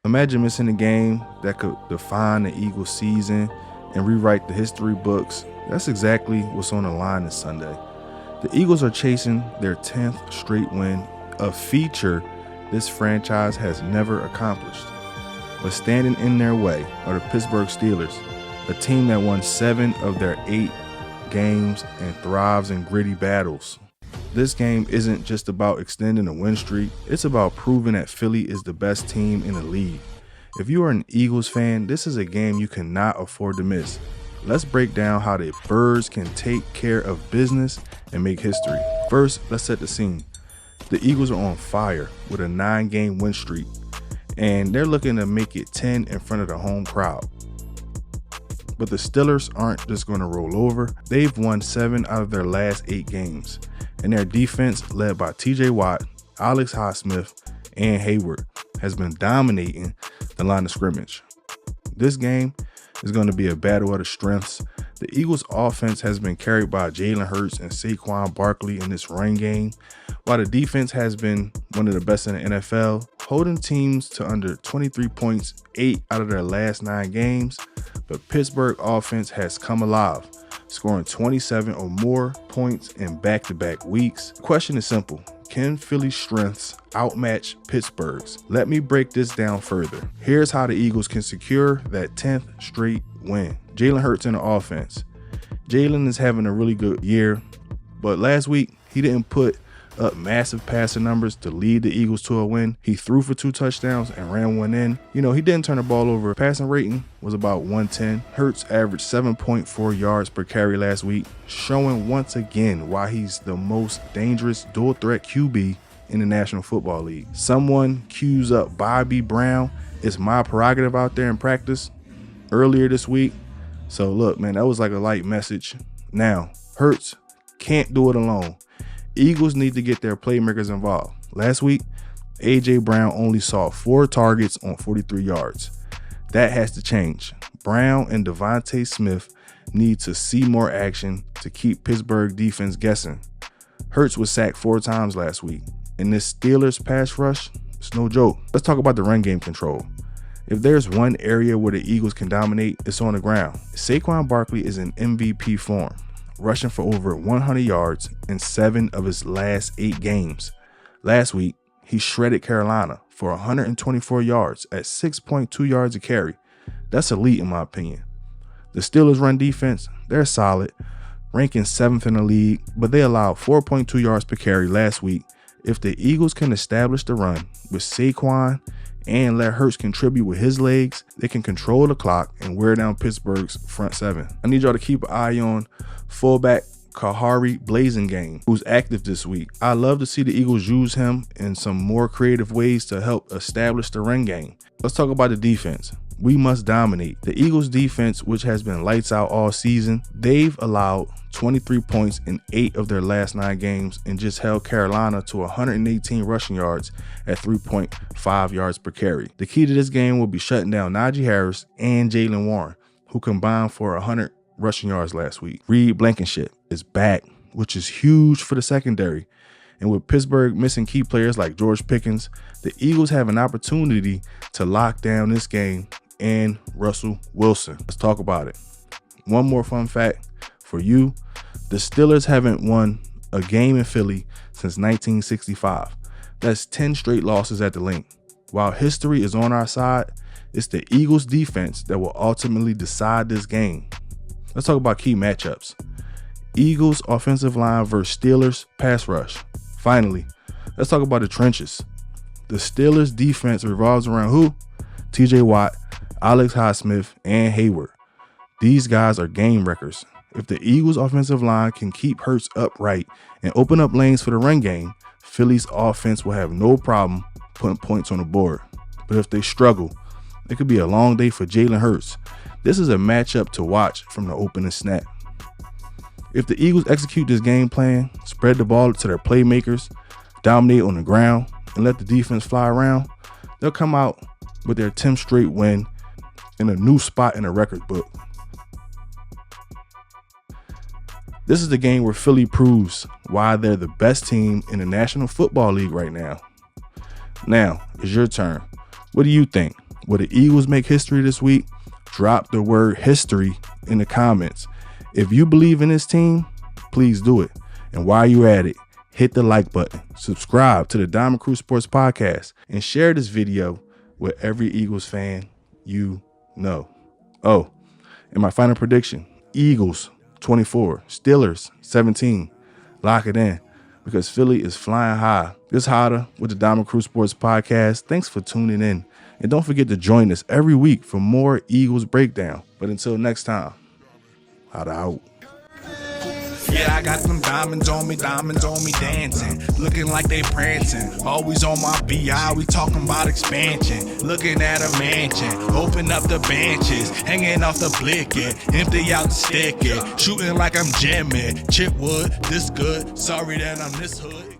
Imagine missing a game that could define the Eagles season and rewrite the history books. That's exactly what's on the line this Sunday. The Eagles are chasing their 10th straight win, a feature this franchise has never accomplished. But standing in their way are the Pittsburgh Steelers, a team that won 7 of their 8 games and thrives in gritty battles. This game isn't just about extending a win streak, it's about proving that Philly is the best team in the league. If you are an Eagles fan, this is a game you cannot afford to miss. Let's break down how the Birds can take care of business and make history. First, let's set the scene. The Eagles are on fire with a 9-game win streak, and they're looking to make it 10 in front of the home crowd. But the Steelers aren't just going to roll over. They've won 7 out of their last 8 games, and their defense, led by TJ Watt, Alex Highsmith, and Hayward, has been dominating the line of scrimmage. This game is going to be a battle of the strengths. The Eagles' offense has been carried by Jalen Hurts and Saquon Barkley in this run game, while the defense has been one of the best in the NFL, holding teams to under 23 points 8 out of their last 9 games. But Pittsburgh offense has come alive, scoring 27 or more points in back-to-back weeks. The question is simple. Can Philly's strengths outmatch Pittsburgh's? Let me break this down further. Here's how the Eagles can secure that 10th straight win. Jalen Hurts in the offense. Jalen is having a really good year, but last week he didn't put up massive passing numbers to lead the Eagles to a win. He threw for 2 touchdowns and ran one in. He didn't turn the ball over. Passing rating was about 110. Hurts averaged 7.4 yards per carry last week, showing once again why he's the most dangerous dual threat QB in the National Football League. Someone cues up Bobby Brown. It's my prerogative out there in practice earlier this week. So look, man, that was like a light message. Now, Hurts can't do it alone. Eagles need to get their playmakers involved. Last week, A.J. Brown only saw 4 targets on 43 yards. That has to change. Brown and Devontae Smith need to see more action to keep Pittsburgh defense guessing. Hurts was sacked 4 times last week, and this Steelers pass rush, it's no joke. Let's talk about the run game control. If there's one area where the Eagles can dominate, it's on the ground. Saquon Barkley is in MVP form, rushing for over 100 yards in 7 of his last 8 games. Last week, he shredded Carolina for 124 yards at 6.2 yards a carry. That's elite in my opinion. The Steelers' run defense, they're solid, ranking 7th in the league, but they allowed 4.2 yards per carry last week. If the Eagles can establish the run with Saquon and let Hurts contribute with his legs, they can control the clock and wear down Pittsburgh's front 7. I need y'all to keep an eye on fullback Kahari Blasingame, who's active this week. I love to see the Eagles use him in some more creative ways to help establish the run game. Let's talk about the defense. We must dominate. The Eagles defense, which has been lights out all season, they've allowed 23 points in 8 of their last 9 games and just held Carolina to 118 rushing yards at 3.5 yards per carry. The key to this game will be shutting down Najee Harris and Jaylen Warren, who combined for 100 rushing yards last week. Reed Blankenship is back, which is huge for the secondary. And with Pittsburgh missing key players like George Pickens, the Eagles have an opportunity to lock down this game and Russell Wilson. Let's talk about it. One more fun fact for you. The Steelers haven't won a game in Philly since 1965. That's 10 straight losses at the link. While history is on our side, it's the Eagles defense that will ultimately decide this game. Let's talk about key matchups. Eagles offensive line versus Steelers pass rush. Finally, let's talk about the trenches. The Steelers defense revolves around who? TJ Watt, Alex Highsmith, and Hayward. These guys are game wreckers. If the Eagles offensive line can keep Hurts upright and open up lanes for the run game, Philly's offense will have no problem putting points on the board. But if they struggle, it could be a long day for Jalen Hurts. This is a matchup to watch from the opening snap. If the Eagles execute this game plan, spread the ball to their playmakers, dominate on the ground, and let the defense fly around, they'll come out with their 10th straight win in a new spot in the record book. This is the game where Philly proves why they're the best team in the National Football League right now. Now, it's your turn. What do you think? Will the Eagles make history this week? Drop the word history in the comments. If you believe in this team, please do it. And while you're at it, hit the like button, subscribe to the Diamond Crew Sports Podcast, and share this video with every Eagles fan you know. Oh, and my final prediction, Eagles 24, Steelers 17. Lock it in because Philly is flying high. This hotter with the Diamond Crew Sports Podcast. Thanks for tuning in. And don't forget to join us every week for more Eagles breakdown. But until next time, hotta out. Yeah, I got them diamonds on me dancing, looking like they prancing. Always on my BI, we talking about expansion. Looking at a mansion, open up the benches, hanging off the blicket, empty out the stick it, shooting like I'm Jimmy. Chipwood, this good, sorry that I'm this hood.